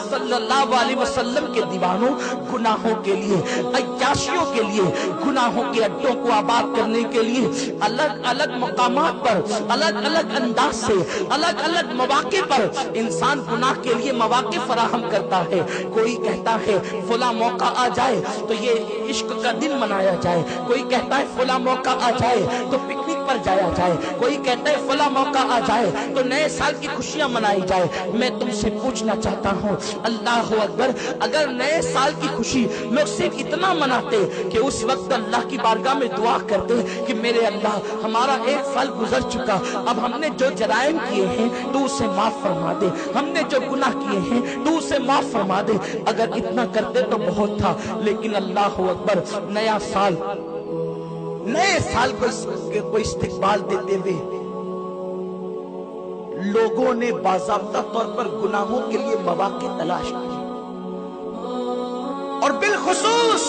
सल्लल्लाहु अलैहि वसल्लम के दीवानों, गुनाहों के लिए, अय्याशियों के लिए, गुनाहों के अड्डों को आबाद करने के लिए अलग अलग मकामात पर, अलग अलग अंदाज से, अलग अलग मौके पर इंसान गुनाह के लिए मौके फराहम करता है। कोई कहता है फला मौका आ जाए तो ये इश्क का दिन मनाया जाए, कोई कहता है फला मौका आ जाए तो पिकनिक पर जाया जाए, कोई कहता है फला मौका आ जाए तो नए साल की खुशियां मनाई जाए। मैं तुमसे पूछना चाहता हूँ, अल्लाह अकबर, अगर नए साल की खुशी लोग सिर्फ इतना मनाते कि उस वक्त अल्लाह की बारगाह में दुआ करते कि मेरे अल्लाह हमारा एक साल गुजर चुका, अब हमने जो जराइम किए हैं तो उसे माफ फरमा दे, हमने जो गुनाह किए हैं तो उसे माफ फरमा दे, अगर इतना करते तो बहुत था। लेकिन अल्लाह अकबर, नया साल, नए साल को इस्तिकबाल देते हुए लोगों ने बाज़ाब्ता तौर पर गुनाहों के लिए मौके तलाश किए, और बिलखुसूस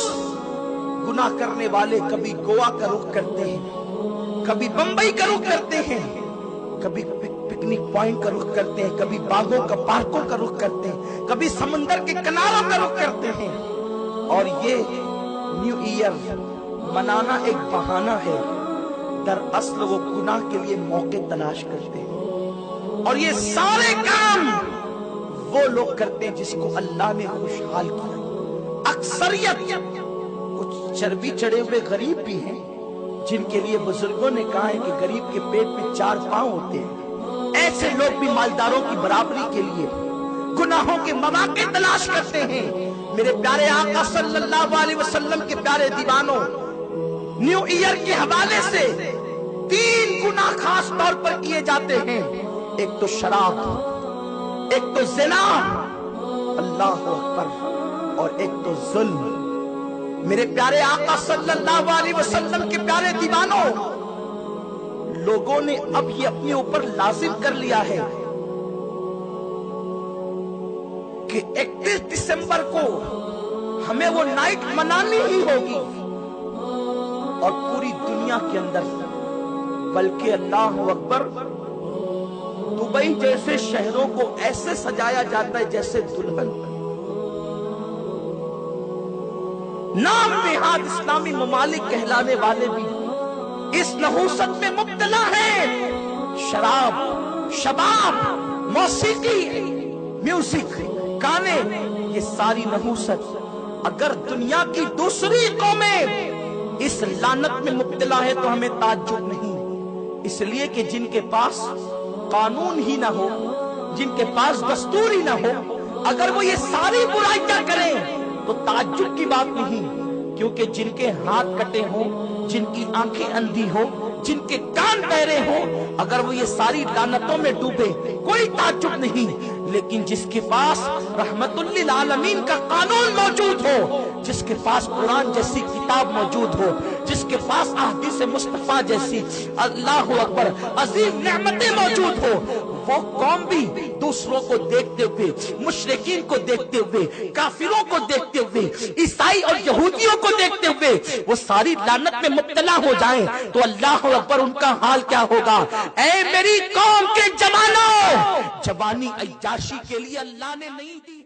गुनाह करने वाले कभी गोवा का रुख करते हैं, कभी बंबई का रुख करते हैं, कभी पिकनिक पॉइंट का रुख करते हैं, कभी बागों का, पार्कों का रुख करते हैं, कभी समंदर के किनारों का रुख करते हैं। और ये न्यू ईयर मनाना एक बहाना है, दरअसल वो गुनाह के लिए मौके तलाश करते हैं। और ये सारे काम वो लोग करते हैं जिसको अल्लाह ने खुशहाल किया। अक्सरियत कुछ चर्बी चढ़े हुए गरीब भी हैं जिनके लिए बुजुर्गों ने कहा है कि गरीब के पेट में 4 पांव होते हैं। ऐसे लोग भी मालदारों की बराबरी के लिए गुनाहों के मौके तलाश करते हैं। मेरे प्यारे आका सल्लल्लाहु अलैहि वसल्लम के प्यारे दीवानों, न्यू ईयर के हवाले से 3 गुनाह खास तौर पर किए जाते हैं। एक तो शराब, एक तो ज़िना, अल्लाहु अकबर, और एक तो जुल्म। मेरे प्यारे आका सल्लल्लाहु अलैहि वसल्लम के प्यारे दीवानों, लोगों ने अब ये अपने ऊपर लाजिम कर लिया है कि 31 दिसंबर को हमें वो नाइट मनानी ही होगी, और पूरी दुनिया के अंदर, बल्कि अल्लाहु अकबर, दुबई जैसे शहरों को ऐसे सजाया जाता है जैसे दुल्हन। नाम नेहाद इस्लामी ममालिक कहलाने वाले भी इस नहूसत में मुब्तला है। शराब, शबाब, मौसीकी, म्यूजिक, गाने, ये सारी नहूसत अगर दुनिया की दूसरी कौमें इस लानत में मुब्तला है तो हमें ताज्जुब नहीं, इसलिए कि जिनके पास कानून ही ना हो, जिनके पास दस्तूर ही ना हो, अगर वो ये सारी बुराइयां करें तो ताज्जुब की बात नहीं, क्योंकि जिनके हाथ कटे हों, जिनकी आंखें अंधी हो, जिनके कान बहरे हो, अगर वो ये सारी लानतों में डूबे कोई ताज्जुब नहीं। लेकिन जिसके पास रहमतुल लिल आलमीन का कानून मौजूद हो, जिसके पास कुरान जैसी किताब मौजूद हो, जिसके पास अहदीस मुस्तफा जैसी, अल्लाहु अकबर, अजीम नेमतें मौजूद हो, वो कौम भी दूसरों को देखते हुए, मुशरिकीन को देखते हुए, काफिरों को देखते हुए, ईसाई और यहूदियों को देखते हुए वो सारी लानत में मुब्तला हो जाएं, तो अल्लाह अकबर उनका हाल क्या होगा। ऐ मेरी कौम के जवानों, जवानी अय्याशी के लिए अल्लाह ने नहीं दी।